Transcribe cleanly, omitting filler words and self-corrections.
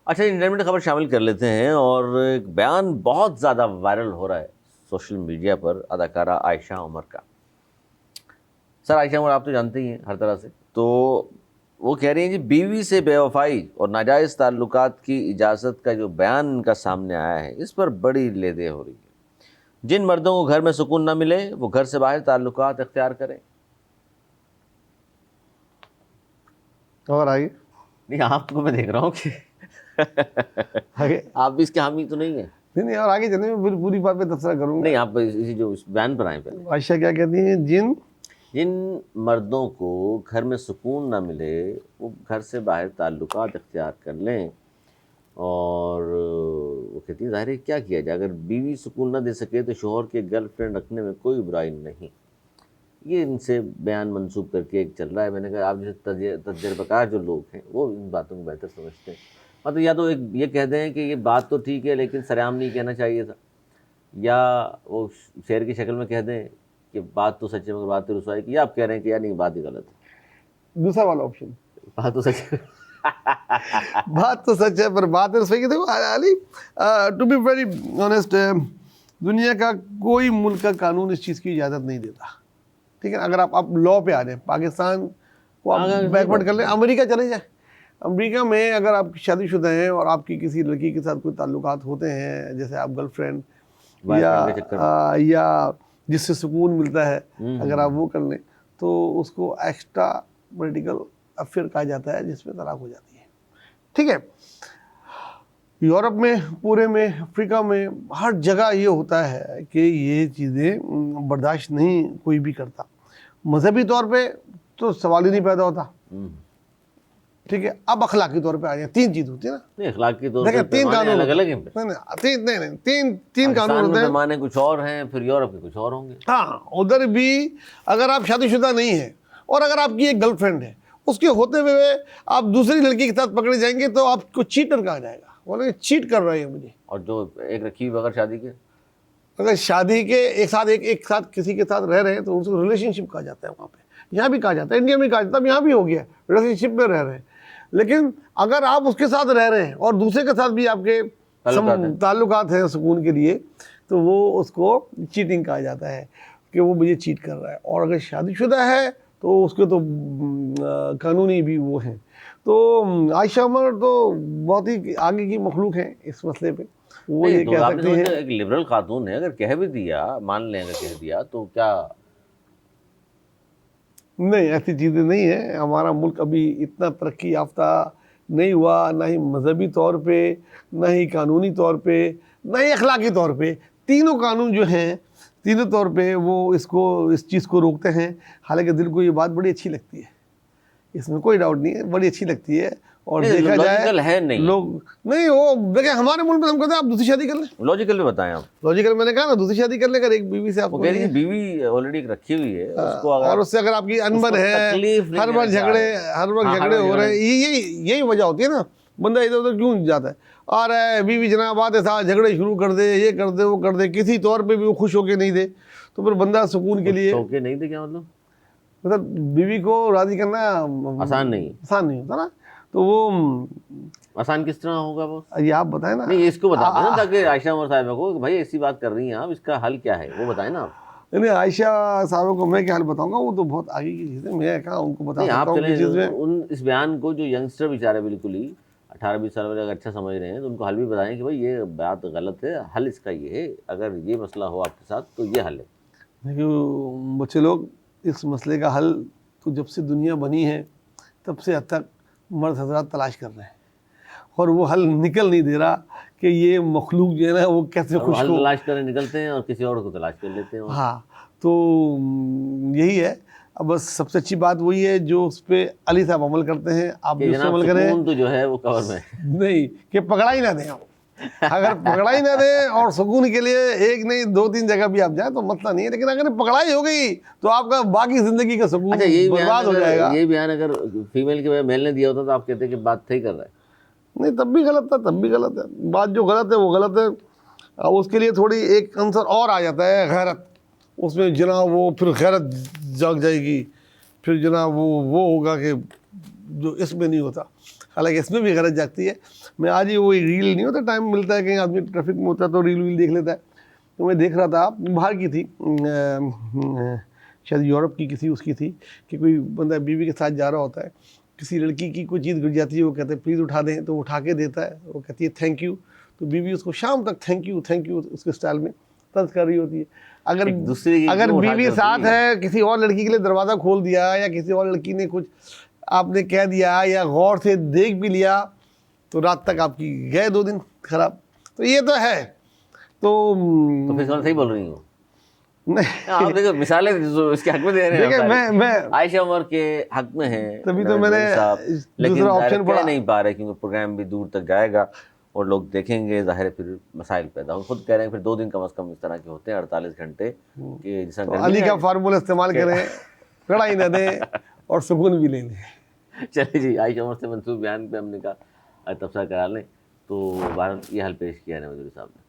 अच्छा, इंटरनेट खबर शामिल कर लेते हैं और एक बयान बहुत ज़्यादा वायरल हो रहा है सोशल मीडिया पर अदाकारा आयशा उमर का। सर, आयशा उमर आप तो जानते ही हैं हर तरह से, तो वो कह रही हैं जी बीवी से बेवफाई और नाजायज़ ताल्लुकात की इजाज़त का जो बयान इनका सामने आया है, इस पर बड़ी लेदे हो रही है। जिन मर्दों को घर में सुकून ना मिले वो घर से बाहर ताल्लुकात इख्तियार करें। और आगे नहीं, आपको मैं देख रहा हूँ कि आगे आप भी इसके हामी तो नहीं है। नहीं, और आगे चलने में पूरी बात पे तबसरा करूंगा। नहीं, आप इसी जो इस बयान पर आए पहले। आयशा क्या कहती हैं? जिन मर्दों को घर में सुकून ना मिले वो घर से बाहर ताल्लुकात इख्तियार कर लें। और वो कहती है ज़ाहिर है क्या किया जाए, अगर बीवी सुकून ना दे सके तो शोहर के गर्लफ्रेंड रखने में कोई बुराई नहीं। ये इनसे बयान मंसूब करके एक चल रहा है। मैंने कहा आप जैसे तजर्बाकार जो लोग हैं वो इन बातों को बेहतर समझते हैं। मतलब या तो एक ये कह दें कि ये बात तो ठीक है लेकिन सरेआम नहीं कहना चाहिए था, या वो शेर की शक्ल में कह दें कि बात तो सच है मगर बात तो रुसवाई की, या आप कह रहे हैं कि यार नहीं बात ही गलत है। दूसरा वाला ऑप्शन, बात तो सच है बात तो सच है पर बात है सही। देखो Ali, to be very honest, दुनिया का कोई मुल्क का कानून इस चीज़ की इजाज़त नहीं देता, ठीक है। अगर आप लॉ पे आ जाए, पाकिस्तान को आप बैकवर्ड कर लें, अमेरिका चले जाए। अमेरिका में अगर आप शादीशुदा हैं और आपकी किसी लड़की के साथ कोई ताल्लुकात होते हैं, जैसे आप गर्लफ्रेंड या जिससे सुकून मिलता है, अगर आप वो कर लें तो उसको एक्स्ट्रा मैरिटल अफेयर कहा जाता है, जिसमें तलाक हो जाती है, ठीक है। यूरोप में, पूरे में, अफ्रीका में, हर जगह ये होता है कि ये चीज़ें बर्दाश्त नहीं कोई भी करता। मजहबी तौर पे तो सवाल ही नहीं पैदा होता, ठीक है। अब अखलाकी तौर पे आ जाए, तीन चीज़ होती है ना। नहीं, अखलाकी तौर पे तीन कानून अलग-अलग हैं। तीन कानून होते हैं। पैमाने कुछ और हैं, फिर यूरोप के कुछ और होंगे। हाँ, उधर भी अगर आप शादीशुदा नहीं है और अगर आपकी एक गर्लफ्रेंड है, उसके होते हुए आप दूसरी लड़की के साथ पकड़े जाएंगे तो आपको चीटर कहा जाएगा, बोलेंगे चीट कर रहे हैं मुझे। और जो एक रखी हुई बगैर शादी के, अगर शादी के एक साथ किसी के साथ रह रहे हैं तो उसको रिलेशनशिप कहा जाता है। वहाँ पे, यहाँ भी कहा जाता है, इंडिया में कहा जाता है, यहाँ भी हो गया, रिलेशनशिप में रह रहे हैं। लेकिन अगर आप उसके साथ रह रहे हैं और दूसरे के साथ भी आपके ताल्लुकात हैं सुकून के लिए, तो वो उसको चीटिंग कहा जाता है कि वो मुझे चीट कर रहा है। और अगर शादीशुदा है तो उसके तो कानूनी भी वो हैं। तो आयशा उमर तो बहुत ही आगे की मखलूक है इस मसले पे। वो ये कह सकते हैं, एक लिबरल खातून है, अगर कह भी दिया, मान लें अगर कह दिया तो क्या? नहीं, ऐसी चीज़ें नहीं है। हमारा मुल्क अभी इतना तरक्की याफ्ता नहीं हुआ, ना ही मजहबी तौर पे, ना ही कानूनी तौर पे, ना ही अखलाकी तौर पे। तीनों कानून जो हैं, तीनों तौर पे वो इस चीज़ को रोकते हैं। हालांकि दिल को ये बात बड़ी अच्छी लगती है, इसमें कोई डाउट नहीं है, बड़ी अच्छी लगती है। और देखा जाए है नहीं लोग नहीं, वो देखिए हमारे मुल्क में हम कहते हैं आप दूसरी शादी कर लें। लॉजिकल भी बताएं आप। लॉजिकल मैंने कहा ना, दूसरी शादी कर लेकर एक बीवी से आपको बीवी ऑलरेडी रखी हुई है उसको, अगर और उससे अगर आपकी अनबन है, हर वक्त झगड़े हो रहे हैं, यही वजह होती है ना। बंदा इधर उधर क्यों जाता है, और बीवी जनाब आते साथ झगड़े शुरू कर दे, ये कर दे वो कर दे, किसी तौर पे भी वो खुश होके नहीं दे, तो फिर बंदा सुकून के लिए होके नहीं दे, क्या मतलब बीवी को राजी करना आसान नहीं होता ना। तो वो आसान किस तरह होगा वो, ये आप बताएं ना। नहीं, इसको बता दें ना, ताकि आयशा उमर साहिबा को भाई ऐसी बात कर रही हैं आप, इसका हल क्या है वो बताएं ना आप। नहीं, आयशा साहब को मैं क्या हाल बताऊंगा, वो तो बहुत आगे की चीज़ है, मैं कहाँ उनको बता सकता हूँ। इस बयान को जो यंगस्टर बेचारे बिल्कुल ही 18-20 साल वाले अगर अच्छा समझ रहे हैं तो उनको हल भी बताएं कि भाई ये बात गलत है, हल इसका ये है, अगर ये मसला हो आपके साथ तो ये हल है। देखिए बच्चे लोग, इस मसले का हल तो जब से दुनिया बनी है तब से अब तक मर्द हजरात तलाश कर रहे हैं, और वो हल निकल नहीं दे रहा कि ये मखलूक जो है ना वो कैसे खुश हो। तलाश कर निकलते हैं और किसी और को तलाश कर लेते हैं। हाँ, तो यही है। अब बस सबसे अच्छी बात वही है जो उस पर अली साहब अमल करते हैं, आप भी उस पर अमल करें। तो जो है वो कवर में नहीं कि पकड़ा ही ना दें, अगर पकड़ा ही ना दें और सुकून के लिए एक नहीं 2-3 जगह भी आप जाए तो मसला नहीं है। लेकिन अगर पकड़ाई हो गई तो आपका बाकी जिंदगी का सुकून बर्बाद हो जाएगा। ये बयान अगर फीमेल के मेल ने दिया होता तो आप कहते कि बात सही कर रहा है। नहीं, तब भी गलत था, तब भी गलत है। बात जो गलत है वो गलत है। अब उसके लिए थोड़ी एक आंसर और आ जाता है, गैरत। उसमें जनाब वो फिर गैरत जाग जाएगी, फिर जनाब वो होगा कि जो इसमें नहीं होता। हालांकि इसमें भी गरज जागती है। मैं आज ही वो रील नहीं होता, टाइम मिलता है कहीं आदमी ट्रैफिक में होता है तो रील वील देख लेता है, तो मैं देख रहा था, बाहर की थी, शायद यूरोप की किसी उसकी थी, कि कोई बंदा बीवी के साथ जा रहा होता है, किसी लड़की की कोई चीज़ गिर जाती है, वो कहते हैं प्लीज़ उठा दें, तो वो उठा के देता है, वो कहती है थैंक यू, तो बीवी उसको शाम तक थैंक यू उसके स्टाइल में तर्ज कर रही होती है। अगर एक दूसरे की अगर क्यों उठा बीवी के साथ होती है? है, किसी और लड़की के लिए दरवाज़ा खोल दिया, या किसी और लड़की ने कुछ आपने कह दिया या गौर से देख भी लिया, तो रात तक आपकी गए 2 दिन खराब। तो ये तो है। तो तो फिर सही बोल रही हूँ। नहीं, आप देखो मिसालें जो इसके हक में दे रहे हैं देखिए आप सारी। मैं आयशा उमर के हक में है तभी तो नरेंद्र मैंने मोदी साहब, लेकिन दूसरा ज़ाहिर ऑप्शन कह पढ़ा। नहीं पा रहे क्योंकि प्रोग्राम भी दूर तक जाएगा और लोग देखेंगे, जाहिर है फिर मसाइल पैदा होंगे। खुद कह रहे हैं फिर 2 दिन कम से कम इस तरह के होते हैं 48 घंटे कि जिस तो गर्मी अली का है। फार्मूला इस्तेमाल करें, कड़ाई न दें और सुकून भी ले लें। चलिए जी, आयशा उमर से मंसूब बयान पे हमने कहा तबसरा करा लें। तो बहरहाल ये हल पेश किया है नवाज साहब ने।